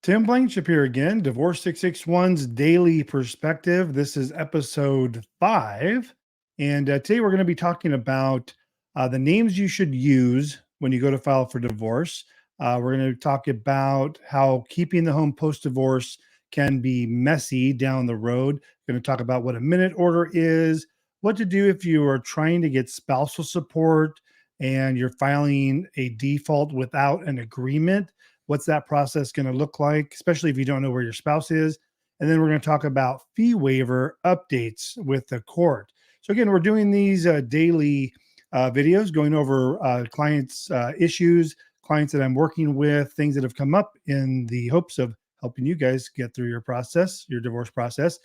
Tim Blankenship here again, Divorce 661's Daily Perspective. This is episode 5. And today we're going to be talking about the names you should use when you go to file for divorce. We're going to talk about how keeping the home post-divorce can be messy down the road. We're going to talk about what a minute order is, what to do if you are trying to get spousal support and you're filing a default without an agreement. What's that process going to look like, especially if you don't know where your spouse is? And then we're going to talk about fee waiver updates with the court. So again, we're doing these daily videos going over clients' issues, clients that I'm working with, things that have come up in the hopes of helping you guys get through your process, your divorce process,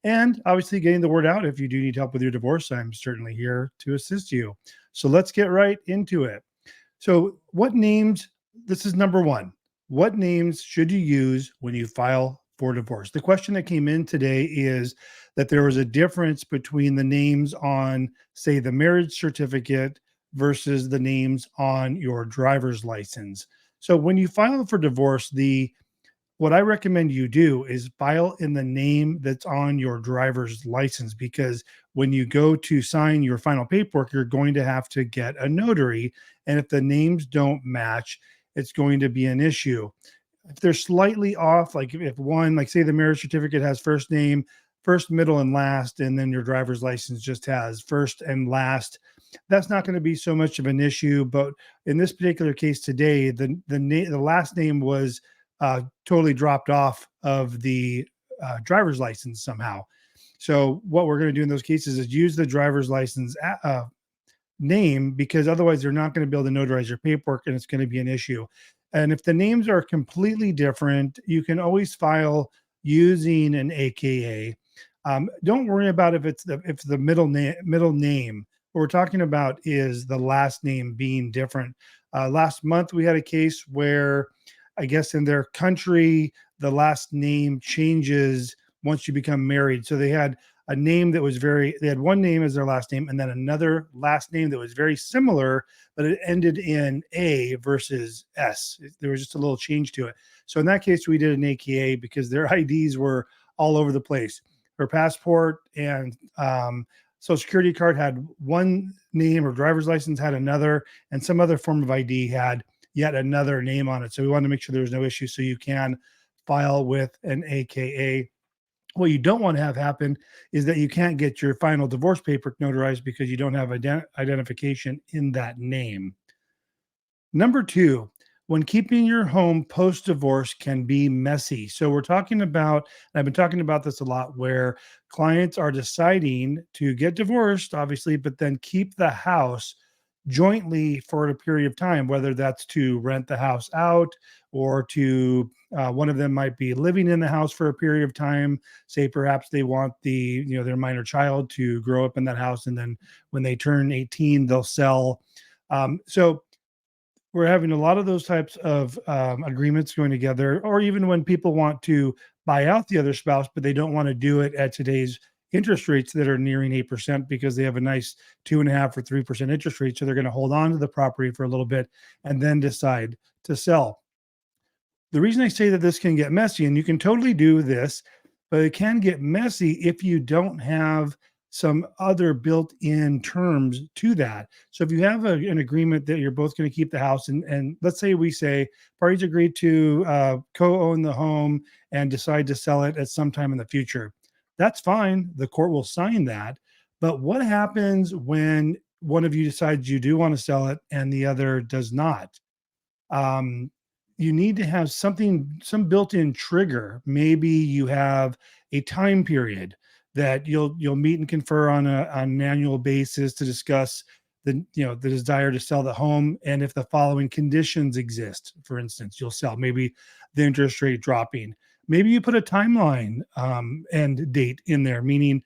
and obviously getting the word out. If you do need help with your divorce, I'm certainly here to assist you. So let's get right into it. So what names, this is number one. What names should you use when you file for divorce? The question that came in today is that there was a difference between the names on, say, the marriage certificate versus the names on your driver's license. So when you file for divorce, what I recommend you do is file in the name that's on your driver's license, because when you go to sign your final paperwork, you're going to have to get a notary. And if the names don't match, it's going to be an issue. If they're slightly off, like if one, like say the marriage certificate has first name, first, middle, and last, and then your driver's license just has first and last, that's not going to be so much of an issue. But in this particular case today, the last name was totally dropped off of the driver's license somehow. So what we're going to do in those cases is use the driver's license name, because otherwise they're not going to be able to notarize your paperwork and it's going to be an issue. And if the names are completely different, you can always file using an AKA. Don't worry about if it's the middle name. What we're talking about is the last name being different. Last month we had a case where I guess in their country, the last name changes once you become married. So they had a name that was they had one name as their last name and then another last name that was very similar, but it ended in A versus S. There was just a little change to it. So in that case, we did an AKA because their IDs were all over the place. Her passport and Social Security card had one name, or driver's license had another, and some other form of ID had yet another name on it. So we wanted to make sure there was no issue. So you can file with an AKA. What you don't want to have happen is that you can't get your final divorce paper notarized because you don't have identification in that name. Number two, when keeping your home post-divorce can be messy. So we're talking about, and I've been talking about this a lot, where clients are deciding to get divorced, obviously, but then keep the house jointly for a period of time, whether that's to rent the house out or to one of them might be living in the house for a period of time. Say perhaps they want their minor child to grow up in that house, and then when they turn 18, they'll sell. So we're having a lot of those types of agreements going together, or even when people want to buy out the other spouse, but they don't want to do it at today's interest rates that are nearing 8% because they have a nice 2.5% or 3% interest rate. So they're going to hold on to the property for a little bit and then decide to sell. The reason I say that this can get messy, and you can totally do this, but it can get messy if you don't have some other built-in terms to that. So if you have an agreement that you're both going to keep the house, and let's say we say parties agreed to co-own the home and decide to sell it at some time in the future, that's fine. The court will sign that. But what happens when one of you decides you do want to sell it and the other does not? You need to have some built-in trigger. Maybe you have a time period that you'll meet and confer on an annual basis to discuss the desire to sell the home, and if the following conditions exist. For instance, you'll sell, maybe the interest rate dropping. Maybe you put a timeline and date in there, meaning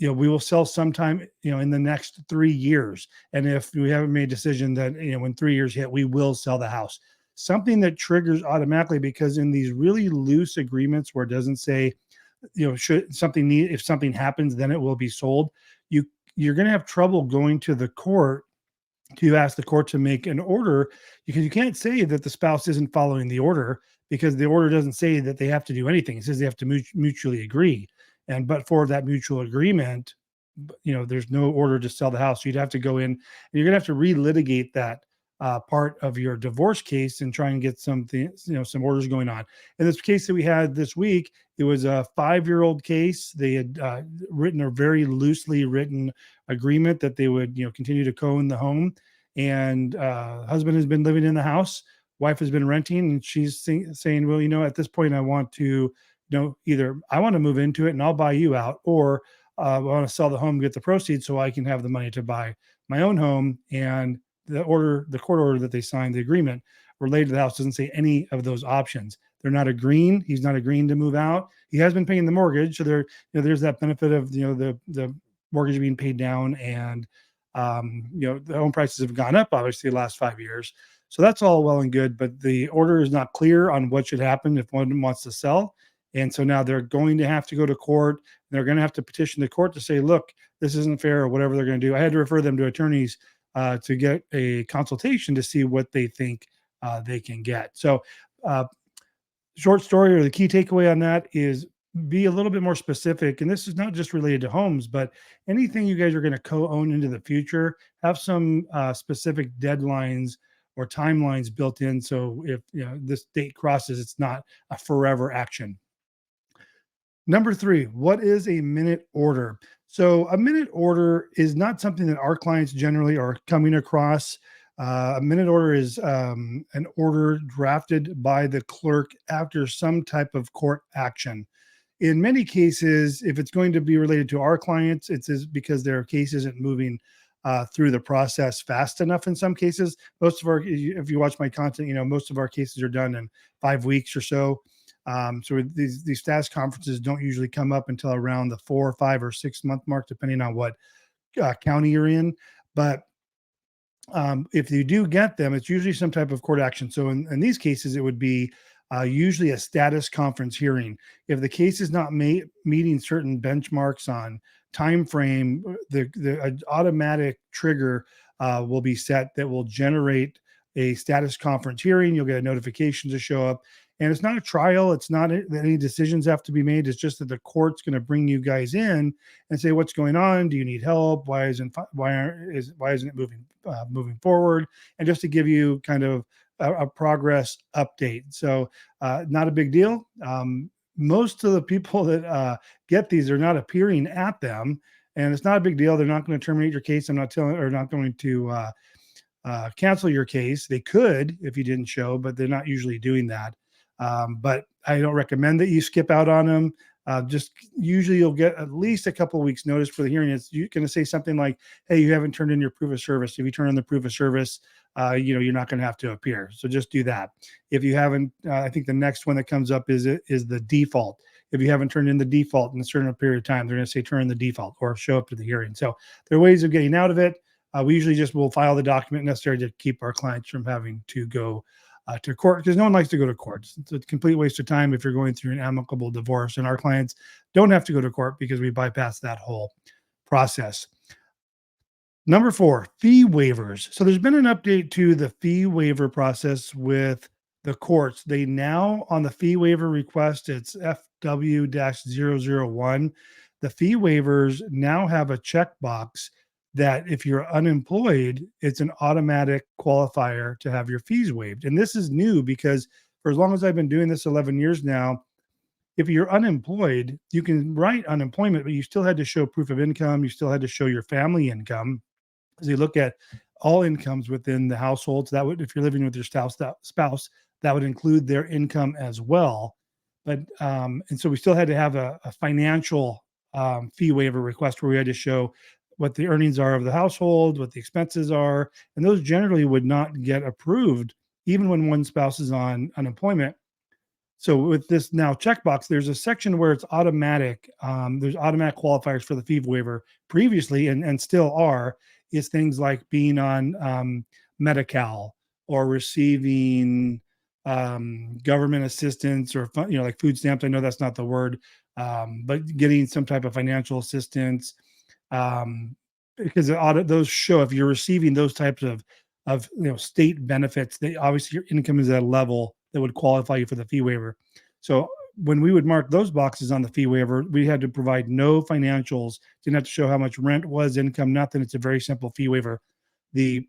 we will sell sometime in the next 3 years, and if we haven't made a decision that when 3 years hit, we will sell the house. Something that triggers automatically, because in these really loose agreements where it doesn't say, if something happens, then it will be sold. You're going to have trouble going to the court to ask the court to make an order, because you can't say that the spouse isn't following the order, because the order doesn't say that they have to do anything. It says they have to mutually agree. And but for that mutual agreement, there's no order to sell the house. You'd have to go in and you're going to have to relitigate that part of your divorce case and try and get something, some orders going on. In this case that we had this week, it was a 5-year-old case. They had written a very loosely written agreement that they would, continue to co-own the home. And husband has been living in the house, wife has been renting, and she's saying, well, at this point, I want to, either I want to move into it and I'll buy you out, or I want to sell the home, get the proceeds so I can have the money to buy my own home. And the court order that they signed, the agreement related to the house, doesn't say any of those options. They're not agreeing. He's not agreeing to move out. He has been paying the mortgage, so there's that benefit of the mortgage being paid down, and the home prices have gone up obviously the last 5 years. So that's all well and good, but the order is not clear on what should happen if one wants to sell. And so now they're going to have to go to court. They're going to have to petition the court to say, look, this isn't fair, or whatever they're going to do. I had to refer them to attorneys to get a consultation to see what they think they can get. So, short story, or the key takeaway on that is, be a little bit more specific. And this is not just related to homes, but anything you guys are going to co-own into the future, have some specific deadlines or timelines built in. So if this date crosses, it's not a forever action. Number 3, what is a minute order? So a minute order is not something that our clients generally are coming across. A minute order is an order drafted by the clerk after some type of court action. In many cases, if it's going to be related to our clients, it's because their case isn't moving through the process fast enough. In some cases, if you watch my content, most of our cases are done in 5 weeks or so. So these status conferences don't usually come up until around the 4, 5, or 6 month mark, depending on what county you're in. But if you do get them, it's usually some type of court action. So in these cases, it would be usually a status conference hearing. If the case is not meeting certain benchmarks on time frame, the automatic trigger will be set that will generate a status conference hearing. You'll get a notification to show up. And it's not a trial. It's not that any decisions have to be made. It's just that the court's going to bring you guys in and say, what's going on? Do you need help? Why isn't it moving forward? And just to give you kind of a progress update. So not a big deal. Most of the people that get these are not appearing at them, and it's not a big deal. They're not going to terminate your case. I'm not going to cancel your case. They could if you didn't show, but they're not usually doing that. But I don't recommend that you skip out on them. Just usually you'll get at least a couple of weeks notice for the hearing. You're going to say something like, hey, you haven't turned in your proof of service. If you turn in the proof of service, you're not going to have to appear. So just do that. If you haven't, I think the next one that comes up is the default. If you haven't turned in the default in a certain period of time, they're going to say turn in the default or show up to the hearing. So there are ways of getting out of it. We usually just will file the document necessary to keep our clients from having to go to court, because no one likes to go to court. It's a complete waste of time if you're going through an amicable divorce, and our clients don't have to go to court because we bypass that whole process. Number 4, fee waivers. So there's been an update to the fee waiver process with the courts. They now, on the fee waiver request, it's FW-001. The fee waivers now have a checkbox that if you're unemployed, it's an automatic qualifier to have your fees waived. And this is new because for as long as I've been doing this, 11 years now, if you're unemployed, you can write unemployment, but you still had to show proof of income. You still had to show your family income. As you look at all incomes within the households, that would, if you're living with your spouse, that would include their income as well. But and so we still had to have a financial fee waiver request where we had to show what the earnings are of the household, what the expenses are, and those generally would not get approved even when one spouse is on unemployment. So with this now checkbox, there's a section where it's automatic. There's automatic qualifiers for the fee waiver previously, and still are, is things like being on Medi-Cal or receiving government assistance or like food stamps. I know that's not the word, but getting some type of financial assistance. because the audit those show if you're receiving those types of state benefits, they obviously your income is at a level that would qualify you for the fee waiver. So when we would mark those boxes on the fee waiver, we had to provide no financials, didn't have to show how much rent was, income, nothing. It's a very simple fee waiver. The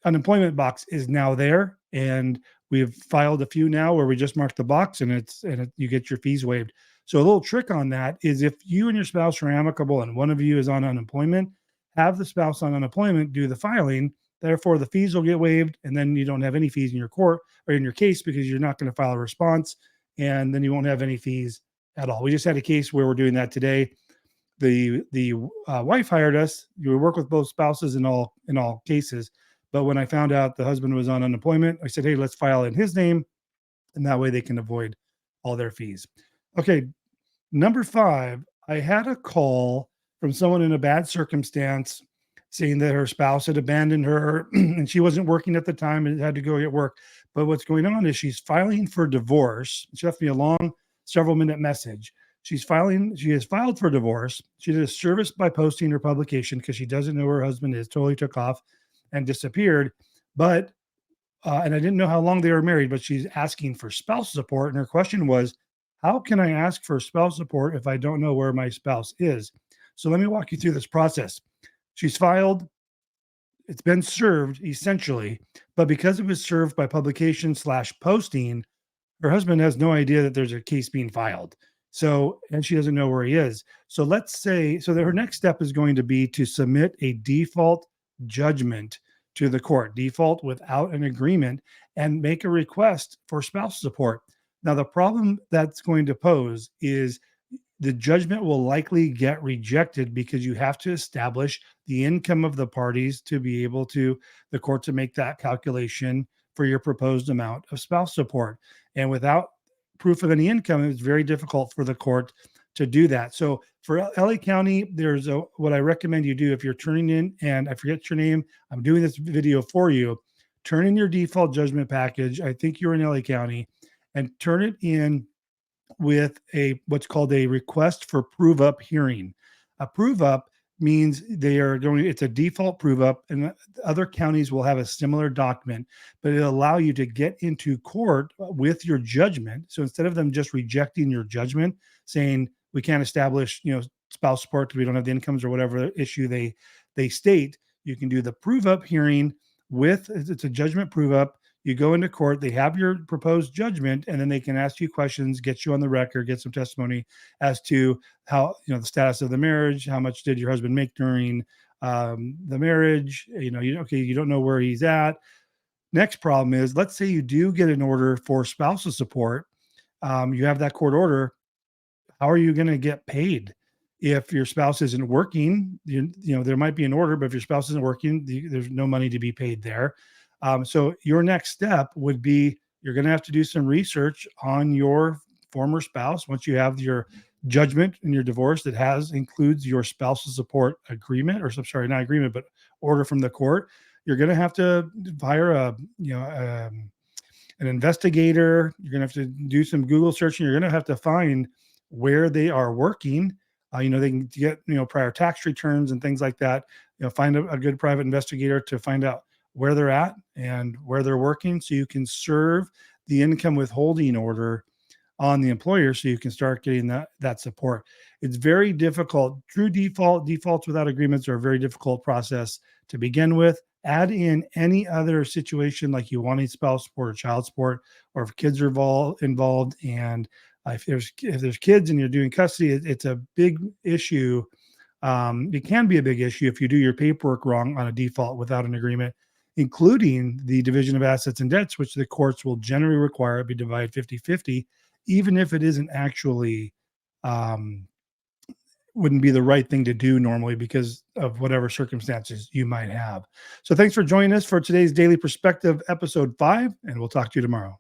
unemployment box is now there, and we've filed a few now where we just mark the box and you get your fees waived. So a little trick on that is if you and your spouse are amicable and one of you is on unemployment, have the spouse on unemployment do the filing. Therefore, the fees will get waived, and then you don't have any fees in your court or in your case because you're not going to file a response, and then you won't have any fees at all. We just had a case where we're doing that today. The wife hired us. We work with both spouses in all cases. But when I found out the husband was on unemployment, I said, "Hey, let's file in his name, and that way they can avoid all their fees." Okay, number 5, I had a call from someone in a bad circumstance saying that her spouse had abandoned her and she wasn't working at the time and had to go get work. But what's going on is she's filing for divorce. She left me a long, several minute message. She has filed for divorce. She did a service by posting her publication because she doesn't know where her husband is, totally took off and disappeared. But and I didn't know how long they were married, but she's asking for spouse support. And her question was, how can I ask for spouse support if I don't know where my spouse is? So let me walk you through this process. She's filed, it's been served essentially, but because it was served by publication slash posting, her husband has no idea that there's a case being filed. So, and she doesn't know where he is. So let's say, so that her next step is going to be to submit a default judgment to the court, default without an agreement, and make a request for spouse support. Now, the problem that's going to pose is the judgment will likely get rejected because you have to establish the income of the parties to be able to the court to make that calculation for your proposed amount of spouse support. And without proof of any income, it's very difficult for the court to do that. So for LA County, there's what I recommend you do if you're turning in, and I forget your name, I'm doing this video for you. Turn in your default judgment package. I think you're in LA County, and turn it in with a what's called a request for prove up hearing. A prove up means they are going, it's a default prove up, and other counties will have a similar document, but it'll allow you to get into court with your judgment. So instead of them just rejecting your judgment, saying we can't establish, spouse support because we don't have the incomes or whatever issue they state, you can do the prove up hearing with, it's a judgment prove up. You go into court, they have your proposed judgment, and then they can ask you questions, get you on the record, get some testimony as to how, the status of the marriage, how much did your husband make during the marriage, you don't know where he's at. Next problem is, let's say you do get an order for spousal support. You have that court order. How are you going to get paid if your spouse isn't working? There might be an order, but if your spouse isn't working, there's no money to be paid there. So your next step would be, you're going to have to do some research on your former spouse. Once you have your judgment in your divorce that includes your spousal support agreement, or sorry, not agreement, but order from the court, you're going to have to hire an investigator. You're going to have to do some Google searching. You're going to have to find where they are working. They can get, prior tax returns and things like that. Find a good private investigator to find out where they're at and where they're working, so you can serve the income withholding order on the employer so you can start getting that support. It's very difficult. True defaults without agreements are a very difficult process to begin with. Add in any other situation like you wanting spouse support or child support, or if kids are involved, and if there's kids and you're doing custody, it's a big issue. It can be a big issue if you do your paperwork wrong on a default without an agreement, including the division of assets and debts, which the courts will generally require it be divided 50-50, even if it isn't actually wouldn't be the right thing to do normally because of whatever circumstances you might have. So thanks for joining us for today's Daily Perspective, episode 5, and we'll talk to you tomorrow.